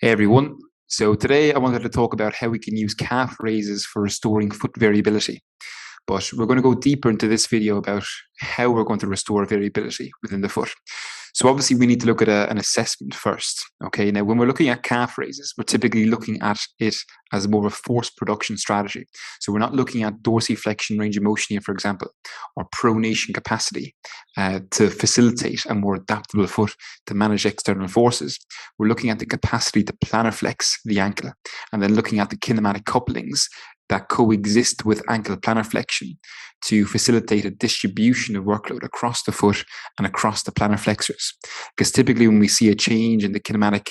Hey everyone. So today I wanted to talk about how we can use calf raises for restoring foot variability. But we're going to go deeper into this video about how we're going to restore variability within the foot. So obviously we need to look at an assessment first. Okay, now when we're looking at calf raises, we're typically looking at it as more of a force production strategy. So we're not looking at dorsiflexion range of motion here, for example, or pronation capacity to facilitate a more adaptable foot to manage external forces. We're looking at the capacity to plantar flex the ankle, and then looking at the kinematic couplings that coexist with ankle plantar flexion to facilitate a distribution of workload across the foot and across the plantar flexors. Because typically when we see a change in the kinematic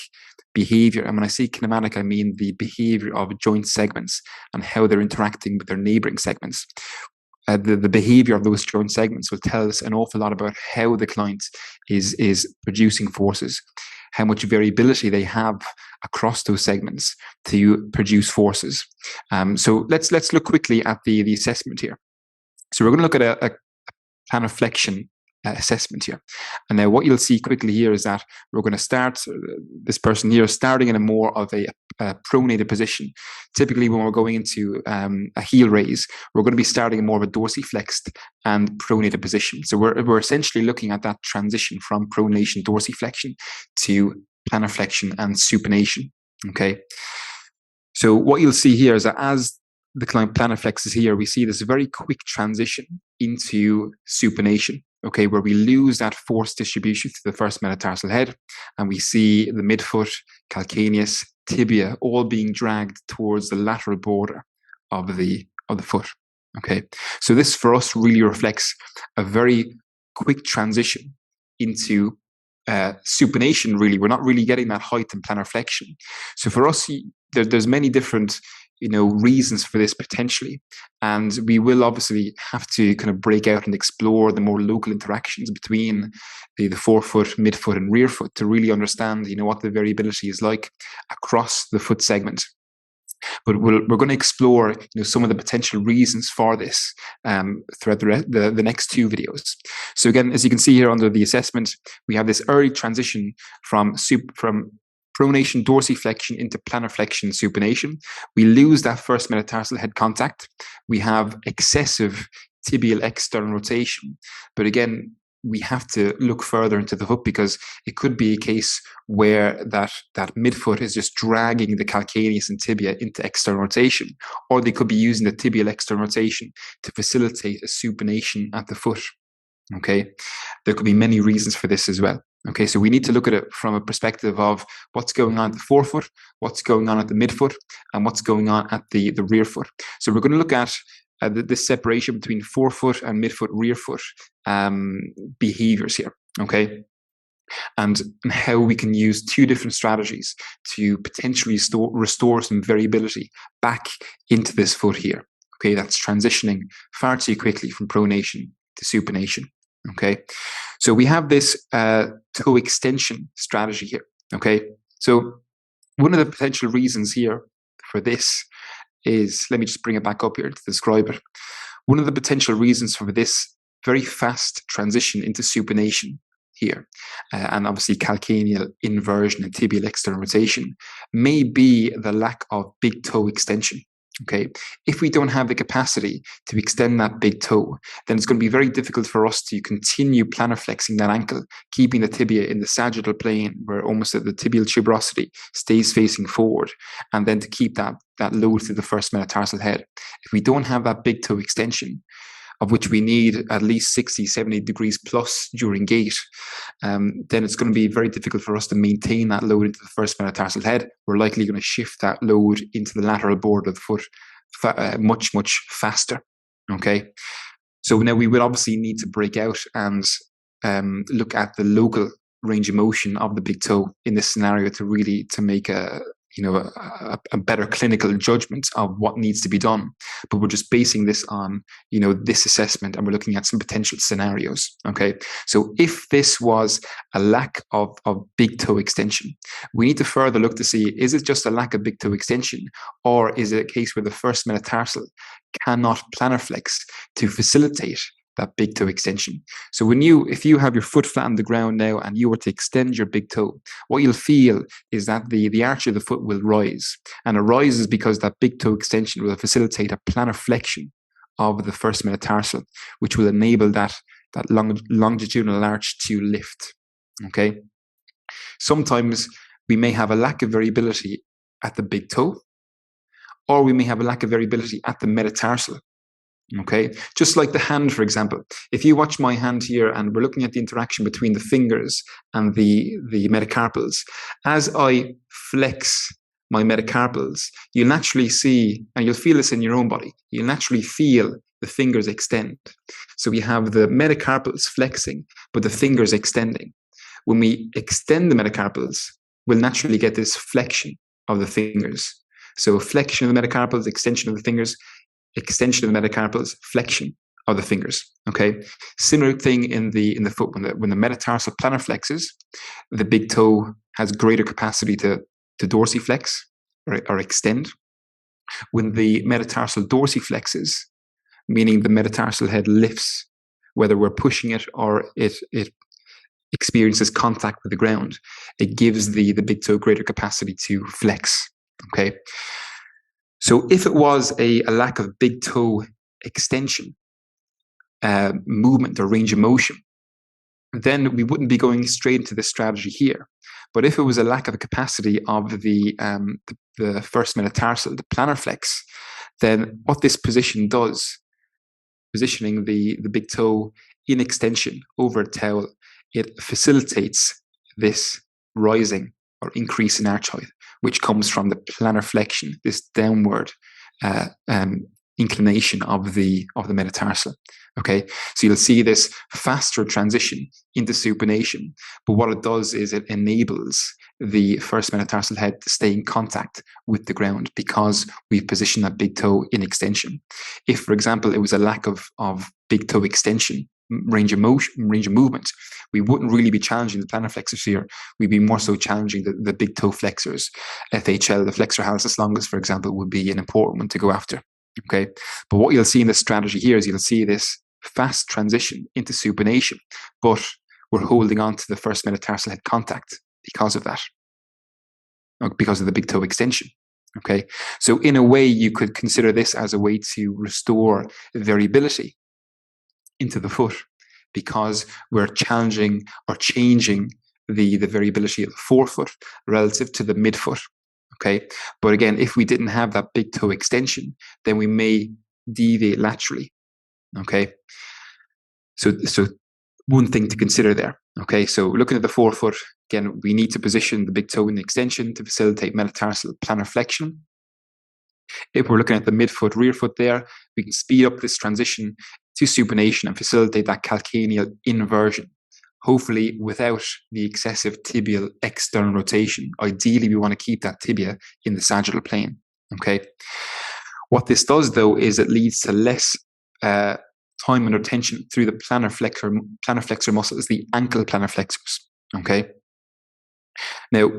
behavior, and when I say kinematic, I mean the behavior of joint segments and how they're interacting with their neighboring segments. The behavior of those joint segments will tell us an awful lot about how the client is producing forces, how much variability they have across those segments to produce forces. So let's look quickly at the assessment here. So we're going to look at a plantar flexion assessment here. And now what you'll see quickly here is that we're going to start, this person here starting in a more of a pronated position. Typically when we're going into a heel raise, we're going to be starting in more of a dorsiflexed and pronated position. So we're essentially looking at that transition from pronation, dorsiflexion to plantar flexion and supination. Okay. So what you'll see here is that as the client plantar flexes here, we see this very quick transition into supination, okay, where we lose that force distribution to the first metatarsal head, and we see the midfoot, calcaneus, tibia all being dragged towards the lateral border of the foot. Okay, so this for us really reflects a very quick transition into supination. Really, we're not really getting that height in plantar flexion. So for us, there's many different reasons for this potentially, and we will obviously have to kind of break out and explore the more local interactions between the forefoot, midfoot, and rear foot to really understand what the variability is like across the foot segment. But we're going to explore some of the potential reasons for this throughout the next two videos. So again, as you can see here under the assessment, we have this early transition from pronation dorsiflexion into plantar flexion supination. We lose that first metatarsal head contact. We have excessive tibial external rotation. But again, we have to look further into the foot because it could be a case where that midfoot is just dragging the calcaneus and tibia into external rotation, or they could be using the tibial external rotation to facilitate a supination at the foot. Okay, there could be many reasons for this as well. Okay, so we need to look at it from a perspective of what's going on at the forefoot, what's going on at the midfoot, and what's going on at the rear foot. So we're going to look at this separation between forefoot and midfoot, rear foot behaviors here. Okay, and how we can use two different strategies to potentially restore some variability back into this foot here. Okay, that's transitioning far too quickly from pronation to supination. Okay, so we have this toe extension strategy here. Okay, so one of the potential reasons here for this is, let me just bring it back up here to describe it. One of the potential reasons for this very fast transition into supination here, and obviously calcaneal inversion and tibial external rotation, may be the lack of big toe extension. Okay, if we don't have the capacity to extend that big toe, then it's going to be very difficult for us to continue plantar flexing that ankle, keeping the tibia in the sagittal plane where almost the tibial tuberosity stays facing forward, and then to keep that load to the first metatarsal head. If we don't have that big toe extension, of which we need at least 60, 70 degrees plus during gait, then it's going to be very difficult for us to maintain that load into the first metatarsal head. We're likely going to shift that load into the lateral border of the foot much, much faster. Okay, so now we will obviously need to break out and look at the local range of motion of the big toe in this scenario to make a better clinical judgment of what needs to be done. But we're just basing this on, this assessment, and we're looking at some potential scenarios. Okay, so if this was a lack of big toe extension, we need to further look to see, is it just a lack of big toe extension, or is it a case where the first metatarsal cannot plantar flex to facilitate that big toe extension. So if you have your foot flat on the ground now and you were to extend your big toe, what you'll feel is that the arch of the foot will rise. And it rises because that big toe extension will facilitate a plantar flexion of the first metatarsal, which will enable that longitudinal arch to lift. Okay. Sometimes we may have a lack of variability at the big toe, or we may have a lack of variability at the metatarsal. Okay, just like the hand, for example. If you watch my hand here and we're looking at the interaction between the fingers and the metacarpals, as I flex my metacarpals, you'll naturally see, and you'll feel this in your own body, you'll naturally feel the fingers extend. So we have the metacarpals flexing, but the fingers extending. When we extend the metacarpals, we'll naturally get this flexion of the fingers. So flexion of the metacarpals, extension of the fingers, extension of the metacarpals, flexion of the fingers. Okay, similar thing in the foot. When the metatarsal plantar flexes, the big toe has greater capacity to dorsiflex or extend. When the metatarsal dorsiflexes, meaning the metatarsal head lifts, whether we're pushing it or it experiences contact with the ground, it gives the big toe greater capacity to flex. Okay. So if it was a lack of big toe extension, movement or range of motion, then we wouldn't be going straight into this strategy here. But if it was a lack of capacity of the first metatarsal, the plantar flex, then what this position does, positioning the big toe in extension over a towel, it facilitates this rising or increase in arch height, which comes from the plantar flexion, this downward inclination of the metatarsal. Okay, so you'll see this faster transition into supination, but what it does is it enables the first metatarsal head to stay in contact with the ground because we've positioned that big toe in extension. If, for example, it was a lack of big toe extension, range of movement, we wouldn't really be challenging the plantar flexors here. We'd be more so challenging the big toe flexors. FHL, the flexor hallucis longus, for example, would be an important one to go after. Okay, but what you'll see in this strategy here is you'll see this fast transition into supination, but we're holding on to the first metatarsal head contact because of that, because of the big toe extension. Okay, so in a way, you could consider this as a way to restore variability into the foot because we're challenging or changing the variability of the forefoot relative to the midfoot. Okay, but again, if we didn't have that big toe extension, then we may deviate laterally. Okay, so one thing to consider there. Okay, so looking at the forefoot, again, we need to position the big toe in extension to facilitate metatarsal plantar flexion. If we're looking at the midfoot, rear foot there, we can speed up this transition to supination and facilitate that calcaneal inversion, hopefully without the excessive tibial external rotation. Ideally, we want to keep that tibia in the sagittal plane. Okay. What this does, though, is it leads to less time under tension through the plantar flexor muscles, the ankle plantar flexors. Okay. Now,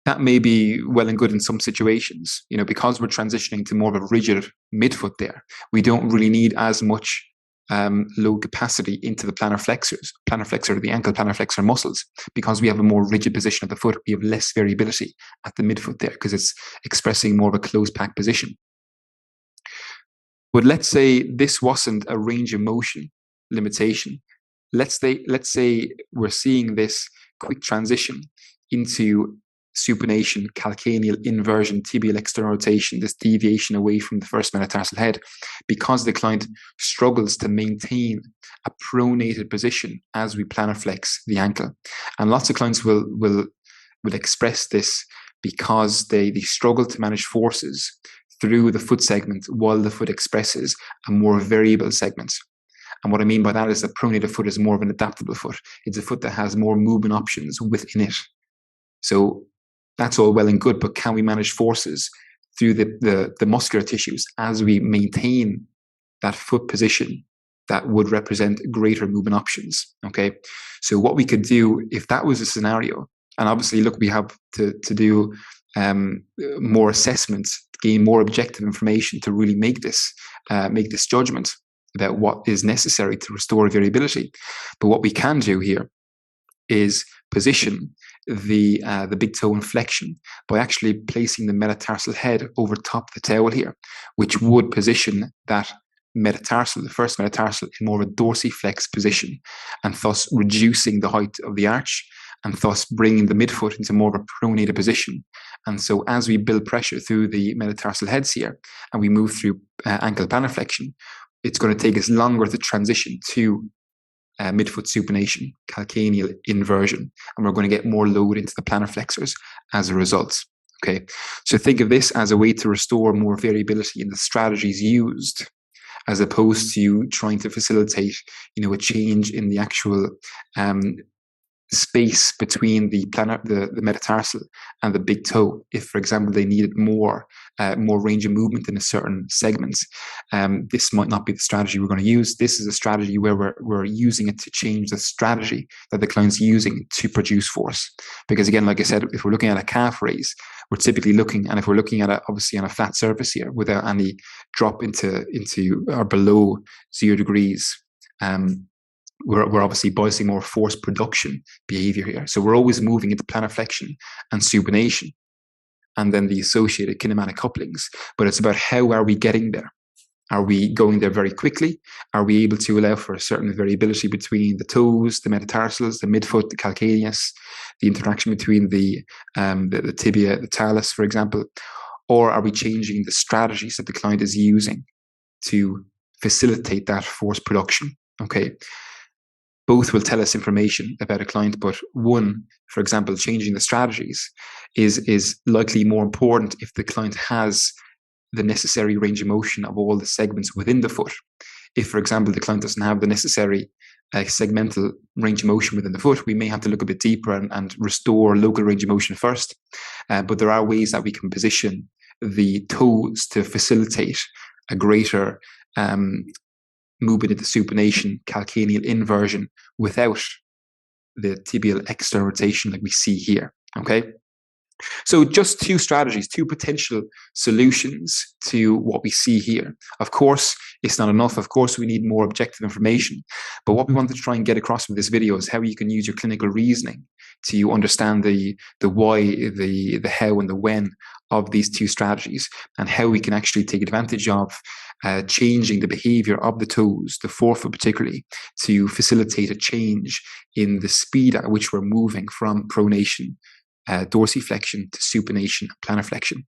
that may be well and good in some situations, because we're transitioning to more of a rigid midfoot there. We don't really need as much low capacity into the plantar flexor, the ankle plantar flexor muscles, because we have a more rigid position of the foot. We have less variability at the midfoot there because it's expressing more of a closed pack position. But let's say this wasn't a range of motion limitation. Let's say we're seeing this quick transition into supination, calcaneal inversion, tibial external rotation, this deviation away from the first metatarsal head, because the client struggles to maintain a pronated position as we plantar flex the ankle. And lots of clients will express this because they struggle to manage forces through the foot segment while the foot expresses a more variable segment. And what I mean by that is the pronated foot is more of an adaptable foot. It's a foot that has more movement options within it. So that's all well and good, but can we manage forces through the muscular tissues as we maintain that foot position that would represent greater movement options? Okay, so what we could do if that was a scenario, and obviously, look, we have to do more assessments, gain more objective information to really make this judgment. about what is necessary to restore variability. But what we can do here is position the big toe inflection by actually placing the metatarsal head over top the towel here, which would position that metatarsal, the first metatarsal, in more of a dorsiflex position, and thus reducing the height of the arch, and thus bringing the midfoot into more of a pronated position. And so as we build pressure through the metatarsal heads here, and we move through ankle plantar flexion, it's going to take us longer to transition to midfoot supination, calcaneal inversion, and we're going to get more load into the plantar flexors as a result. Okay, so think of this as a way to restore more variability in the strategies used, as opposed to trying to facilitate, a change in the actual space between the metatarsal and the big toe. If, for example, they needed more range of movement in a certain segments, this might not be the strategy we're going to use. This is a strategy where we're using it to change the strategy that the client's using to produce force. Because again, like I said, if we're looking at a calf raise, we're typically looking, and if we're looking at obviously on a flat surface here without any drop into or below 0 degrees, we're obviously biasing more force production behavior here. So we're always moving into plantar flexion and supination, and then the associated kinematic couplings. But it's about how are we getting there? Are we going there very quickly? Are we able to allow for a certain variability between the toes, the metatarsals, the midfoot, the calcaneus, the interaction between the tibia, the talus, for example? Or are we changing the strategies that the client is using to facilitate that force production? Okay. Both will tell us information about a client, but one, for example, changing the strategies is likely more important if the client has the necessary range of motion of all the segments within the foot. If, for example, the client doesn't have the necessary segmental range of motion within the foot, we may have to look a bit deeper and restore local range of motion first. But there are ways that we can position the toes to facilitate a greater movement into supination, calcaneal inversion, without the tibial external rotation like we see here. Okay, so just two strategies, two potential solutions to what we see here. Of course, it's not enough. Of course, we need more objective information. But what we want to try and get across with this video is how you can use your clinical reasoning to understand the why, the how, and the when of these two strategies, and how we can actually take advantage of changing the behavior of the toes, the forefoot particularly, to facilitate a change in the speed at which we're moving from pronation, dorsiflexion, to supination and plantar flexion.